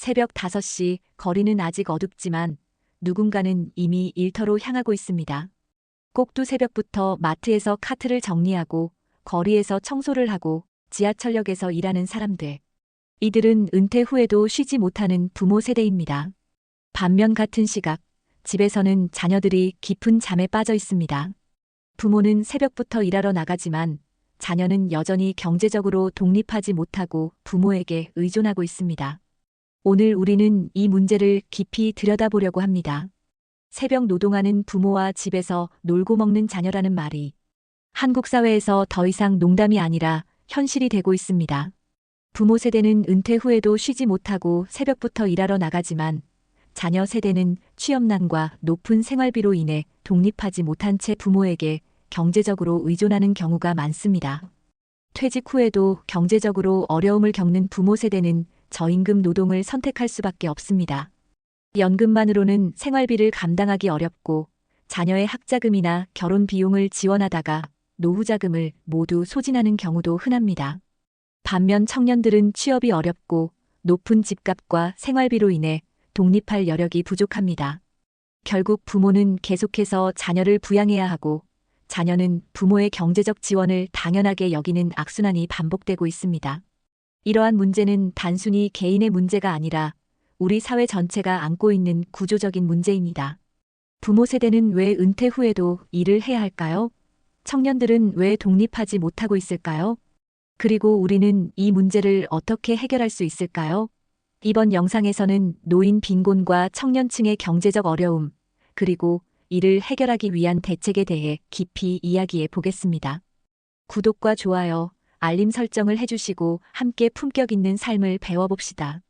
새벽 5시, 거리는 아직 어둡지만 누군가는 이미 일터로 향하고 있습니다. 꼭두 새벽부터 마트에서 카트를 정리하고 거리에서 청소를 하고 지하철역에서 일하는 사람들. 이들은 은퇴 후에도 쉬지 못하는 부모 세대입니다. 반면 같은 시각, 집에서는 자녀들이 깊은 잠에 빠져 있습니다. 부모는 새벽부터 일하러 나가지만 자녀는 여전히 경제적으로 독립하지 못하고 부모에게 의존하고 있습니다. 오늘 우리는 이 문제를 깊이 들여다보려고 합니다. 새벽 노동하는 부모와 집에서 놀고 먹는 자녀라는 말이 한국 사회에서 더 이상 농담이 아니라 현실이 되고 있습니다. 부모 세대는 은퇴 후에도 쉬지 못하고 새벽부터 일하러 나가지만 자녀 세대는 취업난과 높은 생활비로 인해 독립하지 못한 채 부모에게 경제적으로 의존하는 경우가 많습니다. 퇴직 후에도 경제적으로 어려움을 겪는 부모 세대는 저임금 노동을 선택할 수밖에 없습니다. 연금만으로는 생활비를 감당하기 어렵고 자녀의 학자금이나 결혼 비용을 지원하다가 노후 자금을 모두 소진하는 경우도 흔합니다. 반면 청년들은 취업이 어렵고 높은 집값과 생활비로 인해 독립할 여력이 부족합니다. 결국 부모는 계속해서 자녀를 부양해야 하고 자녀는 부모의 경제적 지원을 당연하게 여기는 악순환이 반복되고 있습니다. 이러한 문제는 단순히 개인의 문제가 아니라 우리 사회 전체가 안고 있는 구조적인 문제입니다. 부모 세대는 왜 은퇴 후에도 일을 해야 할까요? 청년들은 왜 독립하지 못하고 있을까요? 그리고 우리는 이 문제를 어떻게 해결할 수 있을까요? 이번 영상에서는 노인 빈곤과 청년층의 경제적 어려움, 그리고 이를 해결하기 위한 대책에 대해 깊이 이야기해 보겠습니다. 구독과 좋아요, 알림 설정을 해주시고 함께 품격 있는 삶을 배워봅시다.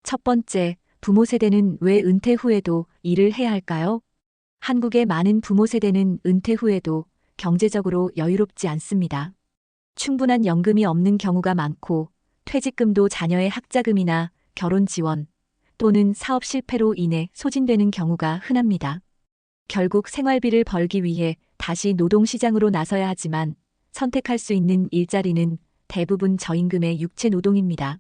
첫 번째, 부모 세대는 왜 은퇴 후에도 일을 해야 할까요? 한국의 많은 부모 세대는 은퇴 후에도 경제적으로 여유롭지 않습니다. 충분한 연금이 없는 경우가 많고 퇴직금도 자녀의 학자금이나 결혼 지원 또는 사업 실패로 인해 소진되는 경우가 흔합니다. 결국 생활비를 벌기 위해 다시 노동시장으로 나서야 하지만 선택할 수 있는 일자리는 대부분 저임금의 육체 노동입니다.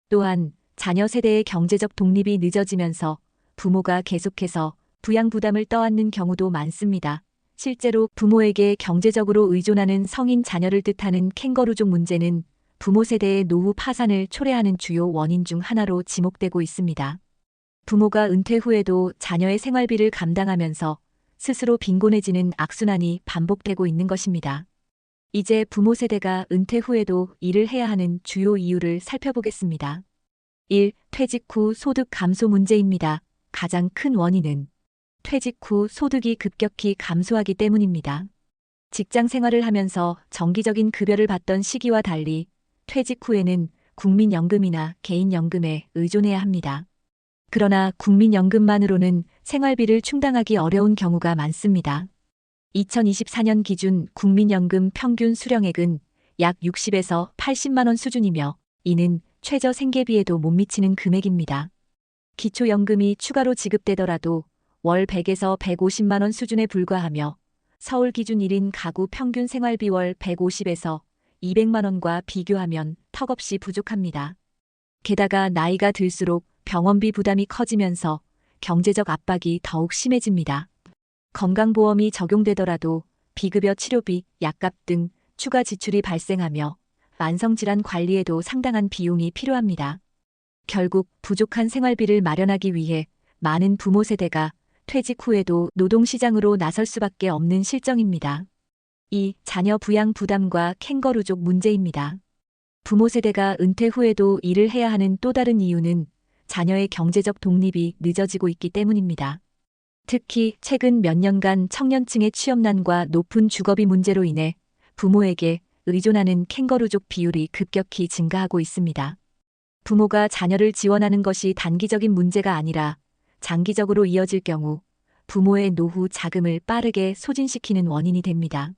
또한 자녀 세대의 경제적 독립이 늦어지면서 부모가 계속해서 부양 부담을 떠안는 경우도 많습니다. 실제로 부모에게 경제적으로 의존하는 성인 자녀를 뜻하는 캥거루족 문제는 부모 세대의 노후 파산을 초래하는 주요 원인 중 하나로 지목되고 있습니다. 부모가 은퇴 후에도 자녀의 생활비를 감당하면서 스스로 빈곤해지는 악순환이 반복되고 있는 것입니다. 이제 부모 세대가 은퇴 후에도 일을 해야 하는 주요 이유를 살펴보겠습니다. 1. 퇴직 후 소득 감소 문제입니다. 가장 큰 원인은 퇴직 후 소득이 급격히 감소하기 때문입니다. 직장 생활을 하면서 정기적인 급여를 받던 시기와 달리 퇴직 후에는 국민연금이나 개인연금에 의존해야 합니다. 그러나 국민연금만으로는 생활비를 충당하기 어려운 경우가 많습니다. 2024년 기준 국민연금 평균 수령액은 약 60에서 80만 원 수준이며 이는 최저 생계비에도 못 미치는 금액입니다. 기초연금이 추가로 지급되더라도 월 100에서 150만 원 수준에 불과하며 서울 기준 1인 가구 평균 생활비 월 150에서 200만 원과 비교하면 턱없이 부족합니다. 게다가 나이가 들수록 병원비 부담이 커지면서 경제적 압박이 더욱 심해집니다. 건강보험이 적용되더라도 비급여 치료비, 약값 등 추가 지출이 발생하며 만성질환 관리에도 상당한 비용이 필요합니다. 결국 부족한 생활비를 마련하기 위해 많은 부모 세대가 퇴직 후에도 노동시장으로 나설 수밖에 없는 실정입니다. 2. 자녀 부양 부담과 캥거루족 문제입니다. 부모 세대가 은퇴 후에도 일을 해야 하는 또 다른 이유는 자녀의 경제적 독립이 늦어지고 있기 때문입니다. 특히 최근 몇 년간 청년층의 취업난과 높은 주거비 문제로 인해 부모에게 의존하는 캥거루족 비율이 급격히 증가하고 있습니다. 부모가 자녀를 지원하는 것이 단기적인 문제가 아니라 장기적으로 이어질 경우 부모의 노후 자금을 빠르게 소진시키는 원인이 됩니다.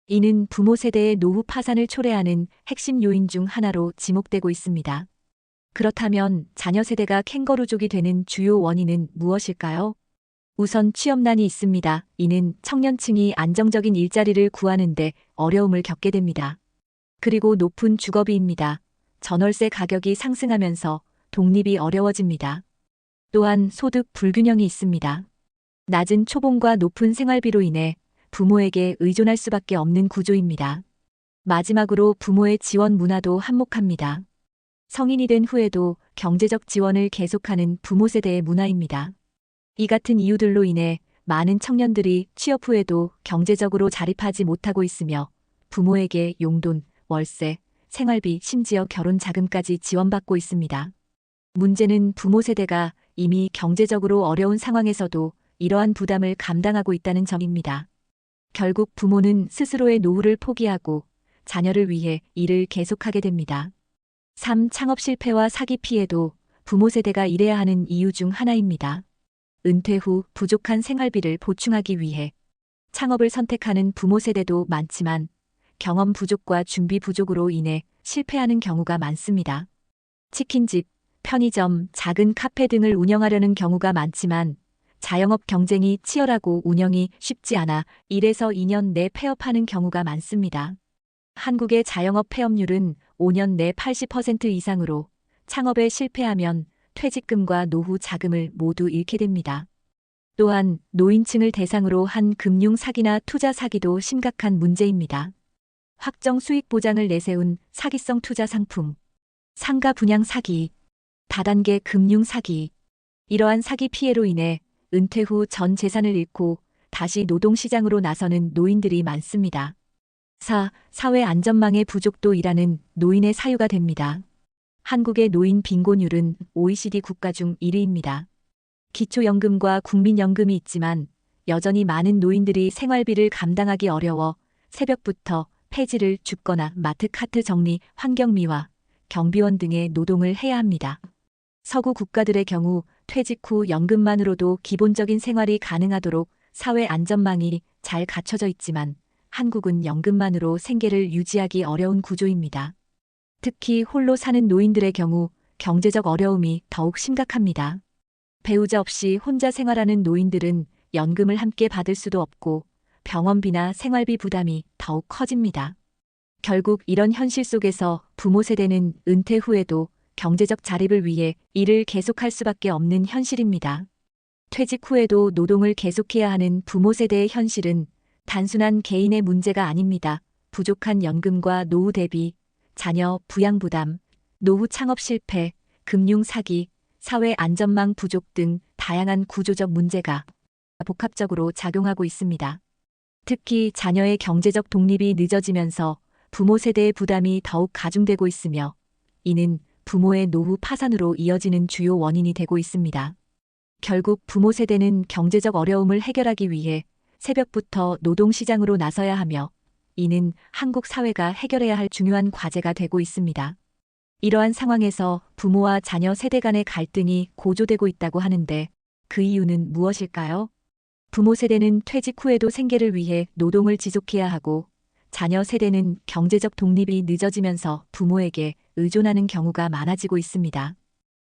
이는 부모 세대의 노후 파산을 초래하는 핵심 요인 중 하나로 지목되고 있습니다. 그렇다면 자녀 세대가 캥거루족이 되는 주요 원인은 무엇일까요? 우선 취업난이 있습니다. 이는 청년층이 안정적인 일자리를 구하는데 어려움을 겪게 됩니다. 그리고 높은 주거비입니다. 전월세 가격이 상승하면서 독립이 어려워집니다. 또한 소득 불균형이 있습니다. 낮은 초봉과 높은 생활비로 인해 부모에게 의존할 수밖에 없는 구조입니다. 마지막으로 부모의 지원 문화도 한몫합니다. 성인이 된 후에도 경제적 지원을 계속하는 부모 세대의 문화입니다. 이 같은 이유들로 인해 많은 청년들이 취업 후에도 경제적으로 자립하지 못하고 있으며 부모에게 용돈, 월세, 생활비, 심지어 결혼 자금까지 지원받고 있습니다. 문제는 부모 세대가 이미 경제적으로 어려운 상황에서도 이러한 부담을 감당하고 있다는 점입니다. 결국 부모는 스스로의 노후를 포기하고 자녀를 위해 일을 계속하게 됩니다. 3. 창업 실패와 사기 피해도 부모 세대가 일해야 하는 이유 중 하나입니다. 은퇴 후 부족한 생활비를 보충하기 위해 창업을 선택하는 부모 세대도 많지만 경험 부족과 준비 부족으로 인해 실패하는 경우가 많습니다. 치킨집, 편의점, 작은 카페 등을 운영하려는 경우가 많지만 자영업 경쟁이 치열하고 운영이 쉽지 않아 1에서 2년 내 폐업하는 경우가 많습니다. 한국의 자영업 폐업률은 5년 내 80% 이상으로 창업에 실패하면 퇴직금과 노후 자금을 모두 잃게 됩니다. 또한 노인층을 대상으로 한 금융 사기나 투자 사기도 심각한 문제입니다. 확정 수익 보장을 내세운 사기성 투자 상품, 상가 분양 사기, 다단계 금융 사기. 이러한 사기 피해로 인해 은퇴 후 전 재산을 잃고 다시 노동시장으로 나서는 노인들이 많습니다. 4. 사회 안전망의 부족도 일하는 노인의 사유가 됩니다. 한국의 노인 빈곤율은 OECD 국가 중 1위입니다. 기초연금과 국민연금이 있지만 여전히 많은 노인들이 생활비를 감당하기 어려워 새벽부터 폐지를 줍거나 마트 카트 정리, 환경미화, 경비원 등의 노동을 해야 합니다. 서구 국가들의 경우 퇴직 후 연금만으로도 기본적인 생활이 가능하도록 사회 안전망이 잘 갖춰져 있지만 한국은 연금만으로 생계를 유지하기 어려운 구조입니다. 특히 홀로 사는 노인들의 경우 경제적 어려움이 더욱 심각합니다. 배우자 없이 혼자 생활하는 노인들은 연금을 함께 받을 수도 없고 병원비나 생활비 부담이 더욱 커집니다. 결국 이런 현실 속에서 부모 세대는 은퇴 후에도 경제적 자립을 위해 일을 계속할 수밖에 없는 현실입니다. 퇴직 후에도 노동을 계속해야 하는 부모 세대의 현실은 단순한 개인의 문제가 아닙니다. 부족한 연금과 노후 대비, 자녀 부양 부담, 노후 창업 실패, 금융 사기, 사회 안전망 부족 등 다양한 구조적 문제가 복합적으로 작용하고 있습니다. 특히 자녀의 경제적 독립이 늦어지면서 부모 세대의 부담이 더욱 가중되고 있으며 이는 부모의 노후 파산으로 이어지는 주요 원인이 되고 있습니다. 결국 부모 세대는 경제적 어려움을 해결하기 위해 새벽부터 노동시장으로 나서야 하며 이는 한국 사회가 해결해야 할 중요한 과제가 되고 있습니다. 이러한 상황에서 부모와 자녀 세대 간의 갈등이 고조되고 있다고 하는데 그 이유는 무엇일까요? 부모 세대는 퇴직 후에도 생계를 위해 노동을 지속해야 하고 자녀 세대는 경제적 독립이 늦어지면서 부모에게 의존하는 경우가 많아지고 있습니다.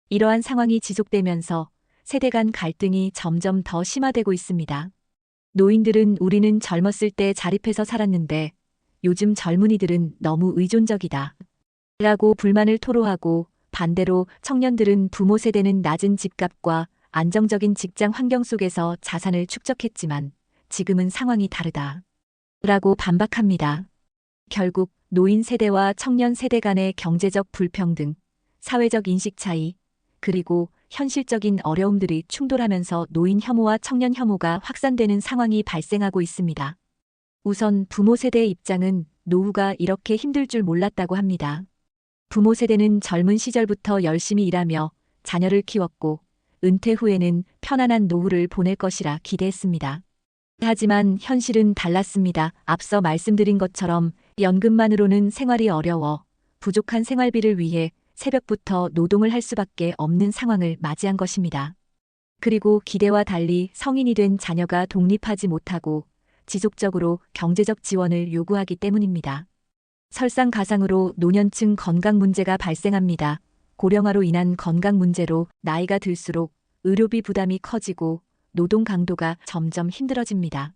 이러한 상황이 지속되면서 세대 간 갈등이 점점 더 심화되고 있습니다. 노인들은 우리는 젊었을 때 자립해서 살았는데 요즘 젊은이들은 너무 의존적이다 라고 불만을 토로하고 반대로 청년들은 부모 세대는 낮은 집값과 안정적인 직장 환경 속에서 자산을 축적했지만 지금은 상황이 다르다 라고 반박합니다. 결국 노인 세대와 청년 세대 간의 경제적 불평등, 사회적 인식 차이, 그리고 현실적인 어려움들이 충돌하면서 노인 혐오와 청년 혐오가 확산되는 상황이 발생하고 있습니다. 우선 부모 세대의 입장은 노후가 이렇게 힘들 줄 몰랐다고 합니다. 부모 세대는 젊은 시절부터 열심히 일하며 자녀를 키웠고 은퇴 후에는 편안한 노후를 보낼 것이라 기대했습니다. 하지만 현실은 달랐습니다. 앞서 말씀드린 것처럼 연금만으로는 생활이 어려워 부족한 생활비를 위해 새벽부터 노동을 할 수밖에 없는 상황을 맞이한 것입니다. 그리고 기대와 달리 성인이 된 자녀가 독립하지 못하고 지속적으로 경제적 지원을 요구하기 때문입니다. 설상가상으로 노년층 건강 문제가 발생합니다. 고령화로 인한 건강 문제로 나이가 들수록 의료비 부담이 커지고 노동 강도가 점점 힘들어집니다.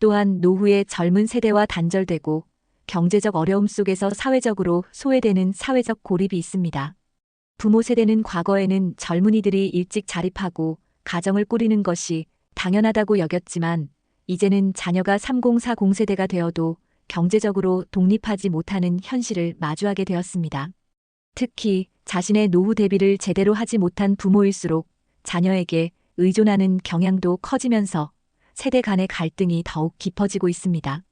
또한 노후에 젊은 세대와 단절되고 경제적 어려움 속에서 사회적으로 소외되는 사회적 고립이 있습니다. 부모 세대는 과거에는 젊은이들이 일찍 자립하고 가정을 꾸리는 것이 당연하다고 여겼지만 이제는 자녀가 3040 세대가 되어도 경제적으로 독립하지 못하는 현실을 마주하게 되었습니다. 특히 자신의 노후 대비를 제대로 하지 못한 부모일수록 자녀에게 의존하는 경향도 커지면서 세대 간의 갈등이 더욱 깊어지고 있습니다.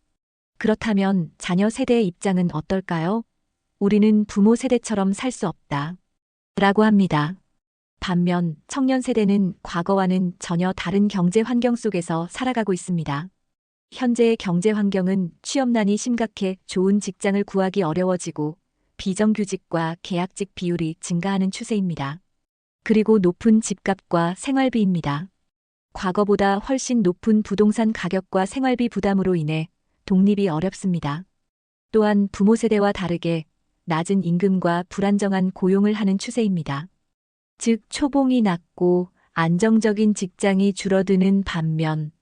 그렇다면 자녀 세대의 입장은 어떨까요? 우리는 부모 세대처럼 살 수 없다. 라고 합니다. 반면 청년 세대는 과거와는 전혀 다른 경제 환경 속에서 살아가고 있습니다. 현재의 경제 환경은 취업난이 심각해 좋은 직장을 구하기 어려워지고 비정규직과 계약직 비율이 증가하는 추세입니다. 그리고 높은 집값과 생활비입니다. 과거보다 훨씬 높은 부동산 가격과 생활비 부담으로 인해 독립이 어렵습니다. 또한 부모 세대와 다르게 낮은 임금과 불안정한 고용을 하는 추세입니다. 즉, 초봉이 낮고 안정적인 직장이 줄어드는 반면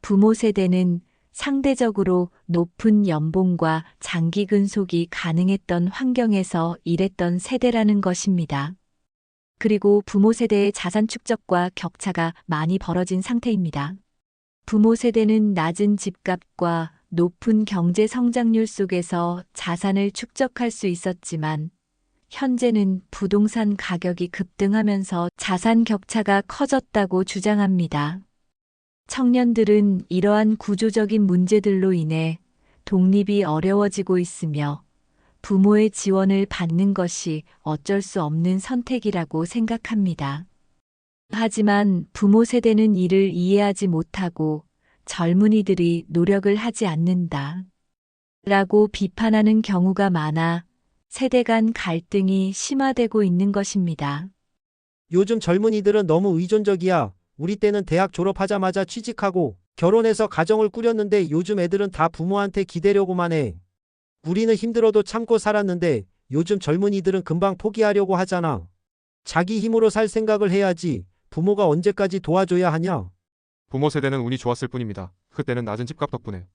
부모 세대는 상대적으로 높은 연봉과 장기 근속이 가능했던 환경에서 일했던 세대라는 것입니다. 그리고 부모 세대의 자산 축적과 격차가 많이 벌어진 상태입니다. 부모 세대는 낮은 집값과 높은 경제 성장률 속에서 자산을 축적할 수 있었지만 현재는 부동산 가격이 급등하면서 자산 격차가 커졌다고 주장합니다. 청년들은 이러한 구조적인 문제들로 인해 독립이 어려워지고 있으며 부모의 지원을 받는 것이 어쩔 수 없는 선택이라고 생각합니다. 하지만 부모 세대는 이를 이해하지 못하고 젊은이들이 노력을 하지 않는다. 라고 비판하는 경우가 많아 세대 간 갈등이 심화되고 있는 것입니다. 요즘 젊은이들은 너무 의존적이야. 우리 때는 대학 졸업하자마자 취직하고 결혼해서 가정을 꾸렸는데 요즘 애들은 다 부모한테 기대려고만 해. 우리는 힘들어도 참고 살았는데 요즘 젊은이들은 금방 포기하려고 하잖아. 자기 힘으로 살 생각을 해야지. 부모가 언제까지 도와줘야 하냐? 부모 세대는 운이 좋았을 뿐입니다. 그때는 낮은 집값 덕분에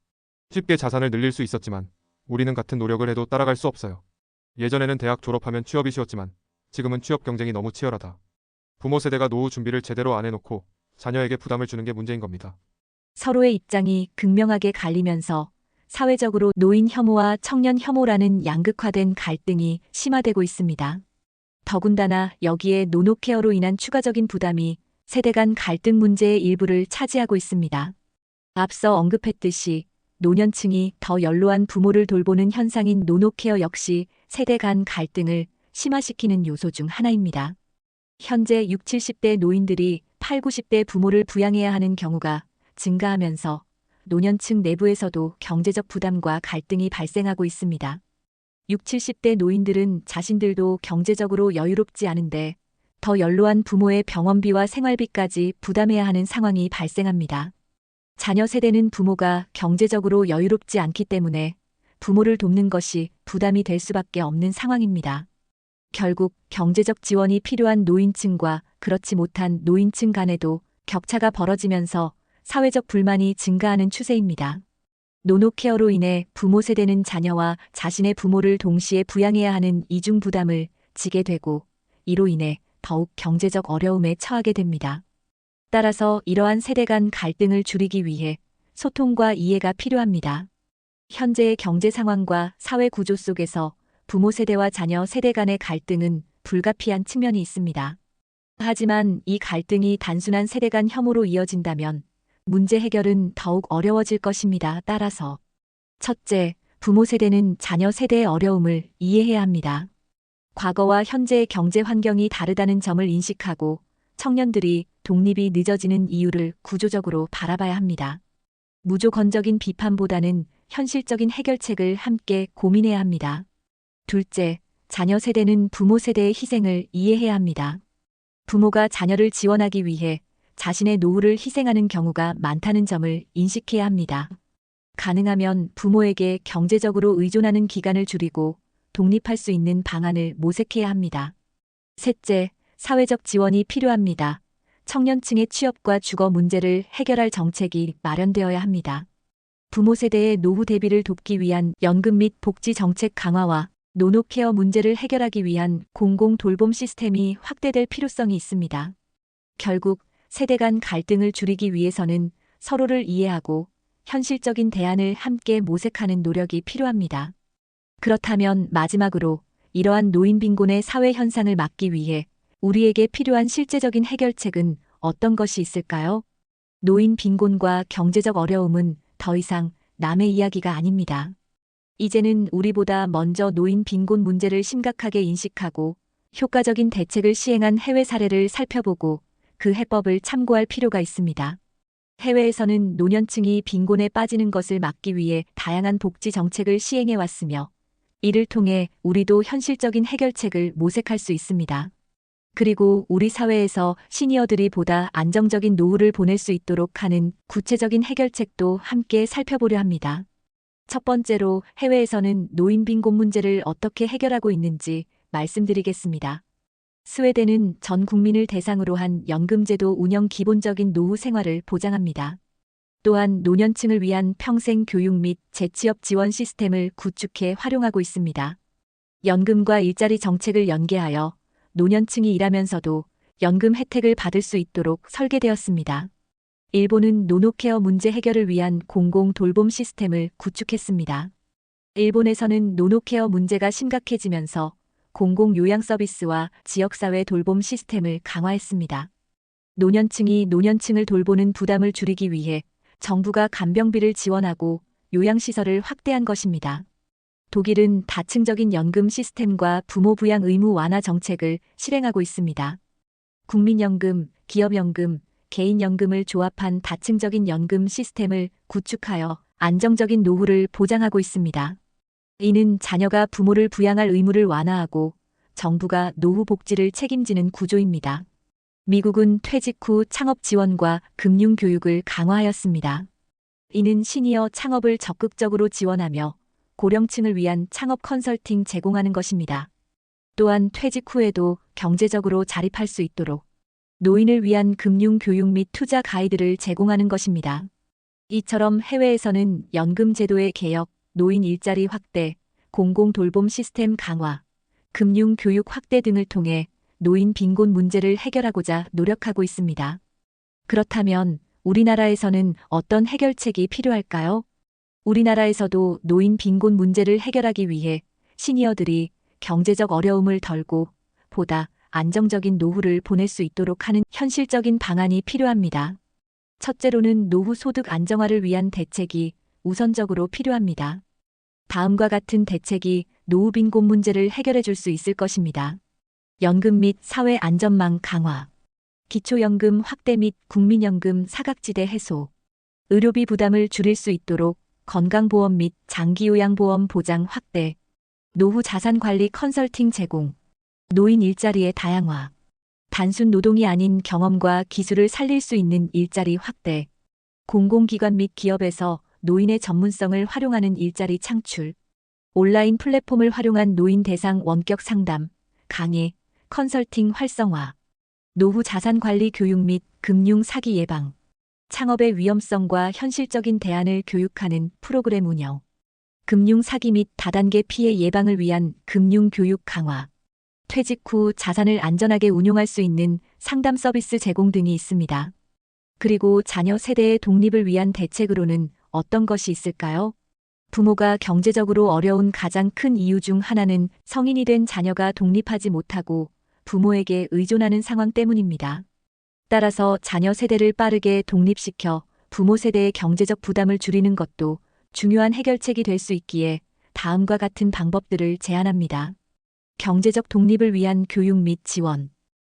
쉽게 자산을 늘릴 수 있었지만 우리는 같은 노력을 해도 따라갈 수 없어요. 예전에는 대학 졸업하면 취업이 쉬웠지만 지금은 취업 경쟁이 너무 치열하다. 부모 세대가 노후 준비를 제대로 안 해놓고 자녀에게 부담을 주는 게 문제인 겁니다. 서로의 입장이 극명하게 갈리면서 사회적으로 노인 혐오와 청년 혐오라는 양극화된 갈등이 심화되고 있습니다. 더군다나 여기에 노노케어로 인한 추가적인 부담이 세대 간 갈등 문제의 일부를 차지하고 있습니다. 앞서 언급했듯이 노년층이 더 연로한 부모를 돌보는 현상인 노노케어 역시 세대 간 갈등을 심화시키는 요소 중 하나입니다. 현재 60, 70대 노인들이 8, 90대 부모를 부양해야 하는 경우가 증가하면서 노년층 내부에서도 경제적 부담과 갈등이 발생하고 있습니다. 60, 70대 노인들은 자신들도 경제적으로 여유롭지 않은데 더 연로한 부모의 병원비와 생활비까지 부담해야 하는 상황이 발생합니다. 자녀 세대는 부모가 경제적으로 여유롭지 않기 때문에 부모를 돕는 것이 부담이 될 수밖에 없는 상황입니다. 결국 경제적 지원이 필요한 노인층과 그렇지 못한 노인층 간에도 격차가 벌어지면서 사회적 불만이 증가하는 추세입니다. 노노케어로 인해 부모 세대는 자녀와 자신의 부모를 동시에 부양해야 하는 이중 부담을 지게 되고 이로 인해 더욱 경제적 어려움에 처하게 됩니다. 따라서 이러한 세대 간 갈등을 줄이기 위해 소통과 이해가 필요합니다. 현재의 경제 상황과 사회 구조 속에서 부모 세대와 자녀 세대 간의 갈등은 불가피한 측면이 있습니다. 하지만 이 갈등이 단순한 세대 간 혐오로 이어진다면 문제 해결은 더욱 어려워질 것입니다. 따라서 첫째, 부모 세대는 자녀 세대의 어려움을 이해해야 합니다. 과거와 현재의 경제 환경이 다르다는 점을 인식하고 청년들이 독립이 늦어지는 이유를 구조적으로 바라봐야 합니다. 무조건적인 비판보다는 현실적인 해결책을 함께 고민해야 합니다. 둘째, 자녀 세대는 부모 세대의 희생을 이해해야 합니다. 부모가 자녀를 지원하기 위해 자신의 노후를 희생하는 경우가 많다는 점을 인식해야 합니다. 가능하면 부모에게 경제적으로 의존하는 기간을 줄이고 독립할 수 있는 방안을 모색해야 합니다. 셋째, 사회적 지원이 필요합니다. 청년층의 취업과 주거 문제를 해결할 정책이 마련되어야 합니다. 부모 세대의 노후 대비를 돕기 위한 연금 및 복지 정책 강화와 노노케어 문제를 해결하기 위한 공공 돌봄 시스템이 확대될 필요성이 있습니다. 결국 세대 간 갈등을 줄이기 위해서는 서로를 이해하고 현실적인 대안을 함께 모색하는 노력이 필요합니다. 그렇다면 마지막으로 이러한 노인 빈곤의 사회 현상을 막기 위해 우리에게 필요한 실제적인 해결책은 어떤 것이 있을까요? 노인 빈곤과 경제적 어려움은 더 이상 남의 이야기가 아닙니다. 이제는 우리보다 먼저 노인 빈곤 문제를 심각하게 인식하고 효과적인 대책을 시행한 해외 사례를 살펴보고 그 해법을 참고할 필요가 있습니다. 해외에서는 노년층이 빈곤에 빠지는 것을 막기 위해 다양한 복지 정책을 시행해 왔으며 이를 통해 우리도 현실적인 해결책을 모색할 수 있습니다. 그리고 우리 사회에서 시니어들이 보다 안정적인 노후를 보낼 수 있도록 하는 구체적인 해결책도 함께 살펴보려 합니다. 첫 번째로 해외에서는 노인 빈곤 문제를 어떻게 해결하고 있는지 말씀드리겠습니다. 스웨덴은 전 국민을 대상으로 한 연금제도 운영 기본적인 노후 생활을 보장합니다. 또한 노년층을 위한 평생 교육 및 재취업 지원 시스템을 구축해 활용하고 있습니다. 연금과 일자리 정책을 연계하여 노년층이 일하면서도 연금 혜택을 받을 수 있도록 설계되었습니다. 일본은 노노케어 문제 해결을 위한 공공 돌봄 시스템을 구축했습니다. 일본에서는 노노케어 문제가 심각해지면서 공공 요양 서비스와 지역사회 돌봄 시스템을 강화했습니다. 노년층이 노년층을 돌보는 부담을 줄이기 위해 정부가 간병비를 지원하고 요양시설을 확대한 것입니다. 독일은 다층적인 연금 시스템과 부모 부양 의무 완화 정책을 실행하고 있습니다. 국민연금, 기업연금, 개인연금을 조합한 다층적인 연금 시스템을 구축하여 안정적인 노후를 보장하고 있습니다. 이는 자녀가 부모를 부양할 의무를 완화하고 정부가 노후 복지를 책임지는 구조입니다. 미국은 퇴직 후 창업 지원과 금융 교육을 강화하였습니다. 이는 시니어 창업을 적극적으로 지원하며 고령층을 위한 창업 컨설팅 제공하는 것입니다. 또한 퇴직 후에도 경제적으로 자립할 수 있도록 노인을 위한 금융 교육 및 투자 가이드를 제공하는 것입니다. 이처럼 해외에서는 연금 제도의 개혁, 노인 일자리 확대, 공공 돌봄 시스템 강화, 금융 교육 확대 등을 통해 노인 빈곤 문제를 해결하고자 노력하고 있습니다. 그렇다면 우리나라에서는 어떤 해결책이 필요할까요? 우리나라에서도 노인 빈곤 문제를 해결하기 위해 시니어들이 경제적 어려움을 덜고 보다 안정적인 노후를 보낼 수 있도록 하는 현실적인 방안이 필요합니다. 첫째로는 노후 소득 안정화를 위한 대책이 우선적으로 필요합니다. 다음과 같은 대책이 노후 빈곤 문제를 해결해 줄 수 있을 것입니다. 연금 및 사회 안전망 강화, 기초연금 확대 및 국민연금 사각지대 해소, 의료비 부담을 줄일 수 있도록 건강보험 및 장기요양보험 보장 확대, 노후 자산관리 컨설팅 제공, 노인 일자리의 다양화, 단순 노동이 아닌 경험과 기술을 살릴 수 있는 일자리 확대, 공공기관 및 기업에서 노인의 전문성을 활용하는 일자리 창출, 온라인 플랫폼을 활용한 노인 대상 원격 상담, 강의, 컨설팅 활성화, 노후 자산관리 교육 및 금융 사기 예방, 창업의 위험성과 현실적인 대안을 교육하는 프로그램 운영, 금융 사기 및 다단계 피해 예방을 위한 금융 교육 강화, 퇴직 후 자산을 안전하게 운용할 수 있는 상담 서비스 제공 등이 있습니다. 그리고 자녀 세대의 독립을 위한 대책으로는 어떤 것이 있을까요? 부모가 경제적으로 어려운 가장 큰 이유 중 하나는 성인이 된 자녀가 독립하지 못하고 부모에게 의존하는 상황 때문입니다. 따라서 자녀 세대를 빠르게 독립시켜 부모 세대의 경제적 부담을 줄이는 것도 중요한 해결책이 될 수 있기에 다음과 같은 방법들을 제안합니다. 경제적 독립을 위한 교육 및 지원.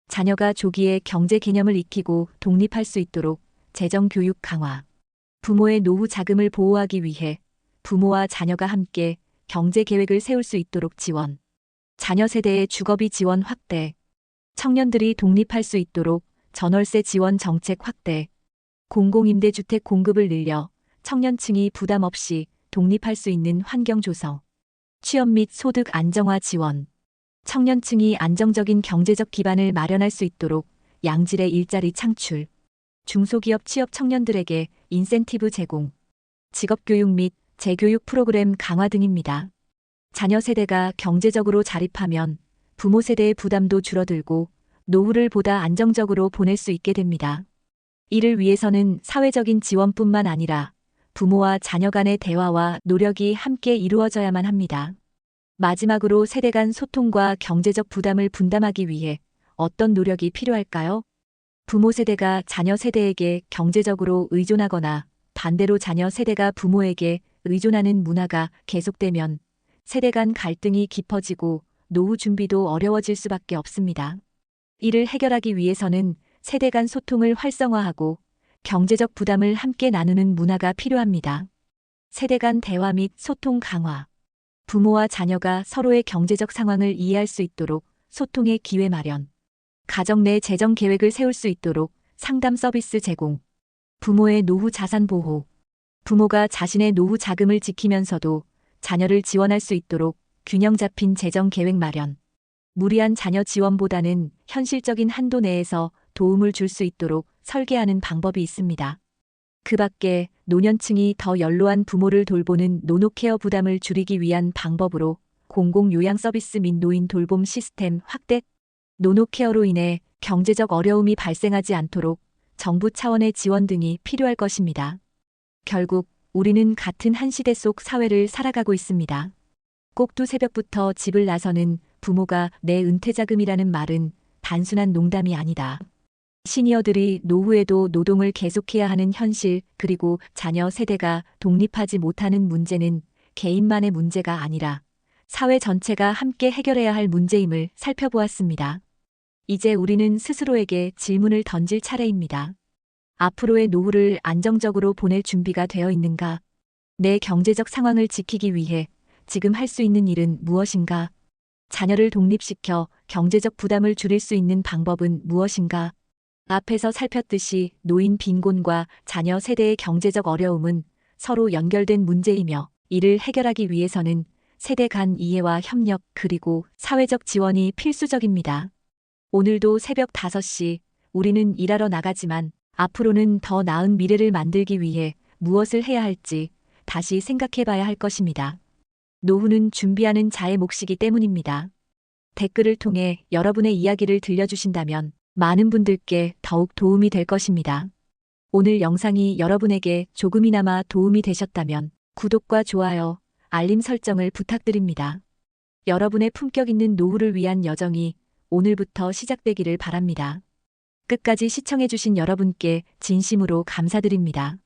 자녀가 조기에 경제 개념을 익히고 독립할 수 있도록 재정 교육 강화. 부모의 노후 자금을 보호하기 위해 부모와 자녀가 함께 경제 계획을 세울 수 있도록 지원. 자녀 세대의 주거비 지원 확대. 청년들이 독립할 수 있도록 전월세 지원 정책 확대. 공공임대주택 공급을 늘려 청년층이 부담 없이 독립할 수 있는 환경 조성. 취업 및 소득 안정화 지원. 청년층이 안정적인 경제적 기반을 마련할 수 있도록 양질의 일자리 창출. 중소기업 취업 청년들에게 인센티브 제공. 직업교육 및 재교육 프로그램 강화 등입니다. 자녀 세대가 경제적으로 자립하면 부모 세대의 부담도 줄어들고 노후를 보다 안정적으로 보낼 수 있게 됩니다. 이를 위해서는 사회적인 지원뿐만 아니라 부모와 자녀 간의 대화와 노력이 함께 이루어져야만 합니다. 마지막으로 세대 간 소통과 경제적 부담을 분담하기 위해 어떤 노력이 필요할까요? 부모 세대가 자녀 세대에게 경제적으로 의존하거나 반대로 자녀 세대가 부모에게 의존하는 문화가 계속되면 세대 간 갈등이 깊어지고 노후 준비도 어려워질 수밖에 없습니다. 이를 해결하기 위해서는 세대 간 소통을 활성화하고 경제적 부담을 함께 나누는 문화가 필요합니다. 세대 간 대화 및 소통 강화. 부모와 자녀가 서로의 경제적 상황을 이해할 수 있도록 소통의 기회 마련. 가정 내 재정 계획을 세울 수 있도록 상담 서비스 제공. 부모의 노후 자산 보호. 부모가 자신의 노후 자금을 지키면서도 자녀를 지원할 수 있도록 균형 잡힌 재정 계획 마련. 무리한 자녀 지원보다는 현실적인 한도 내에서 도움을 줄 수 있도록 설계하는 방법이 있습니다. 그 밖에 노년층이 더 연로한 부모를 돌보는 노노케어 부담을 줄이기 위한 방법으로 공공요양 서비스 및 노인 돌봄 시스템 확대, 노노케어로 인해 경제적 어려움이 발생하지 않도록 정부 차원의 지원 등이 필요할 것입니다. 결국 우리는 같은 한 시대 속 사회를 살아가고 있습니다. 꼭두 새벽부터 집을 나서는 부모가 내 은퇴자금이라는 말은 단순한 농담이 아니다. 시니어들이 노후에도 노동을 계속해야 하는 현실, 그리고 자녀 세대가 독립하지 못하는 문제는 개인만의 문제가 아니라 사회 전체가 함께 해결해야 할 문제임을 살펴보았습니다. 이제 우리는 스스로에게 질문을 던질 차례입니다. 앞으로의 노후를 안정적으로 보낼 준비가 되어 있는가? 내 경제적 상황을 지키기 위해 지금 할 수 있는 일은 무엇인가? 자녀를 독립시켜 경제적 부담을 줄일 수 있는 방법은 무엇인가? 앞에서 살폈듯이 노인 빈곤과 자녀 세대의 경제적 어려움은 서로 연결된 문제이며 이를 해결하기 위해서는 세대 간 이해와 협력 그리고 사회적 지원이 필수적입니다. 오늘도 새벽 5시 우리는 일하러 나가지만 앞으로는 더 나은 미래를 만들기 위해 무엇을 해야 할지 다시 생각해 봐야 할 것입니다. 노후는 준비하는 자의 몫이기 때문입니다. 댓글을 통해 여러분의 이야기를 들려주신다면 많은 분들께 더욱 도움이 될 것입니다. 오늘 영상이 여러분에게 조금이나마 도움이 되셨다면 구독과 좋아요, 알림 설정을 부탁드립니다. 여러분의 품격 있는 노후를 위한 여정이 오늘부터 시작되기를 바랍니다. 끝까지 시청해주신 여러분께 진심으로 감사드립니다.